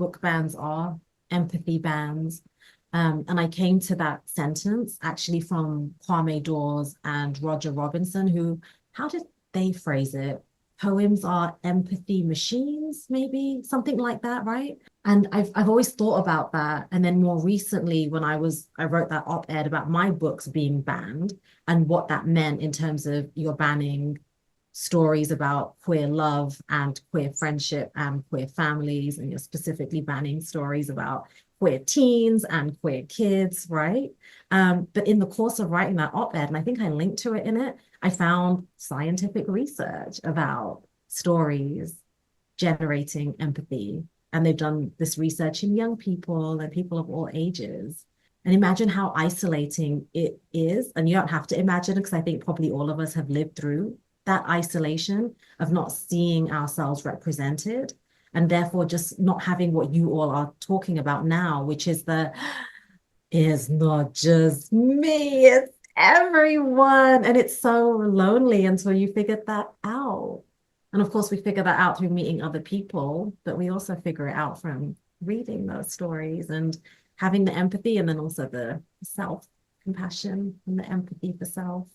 book bans are empathy bans. And I came to that sentence actually from Kwame Dawes and Roger Robinson, who, how did they phrase it? Poems are empathy machines, maybe something like that, right? And I've always thought about that. And then more recently, when I wrote that op-ed about my books being banned and what that meant in terms of you're banning stories about queer love and queer friendship and queer families, and you're specifically banning stories about queer teens and queer kids, right? But in the course of writing that op-ed, and I think I linked to it in it, I found scientific research about stories generating empathy. And they've done this research in young people and people of all ages. And imagine how isolating it is. And you don't have to imagine, because I think probably all of us have lived through that isolation of not seeing ourselves represented, and therefore just not having what you all are talking about now, which is it's not just me, it's everyone. And it's so lonely until you figure that out. And of course, we figure that out through meeting other people, but we also figure it out from reading those stories and having the empathy, and then also the self compassion and the empathy for self.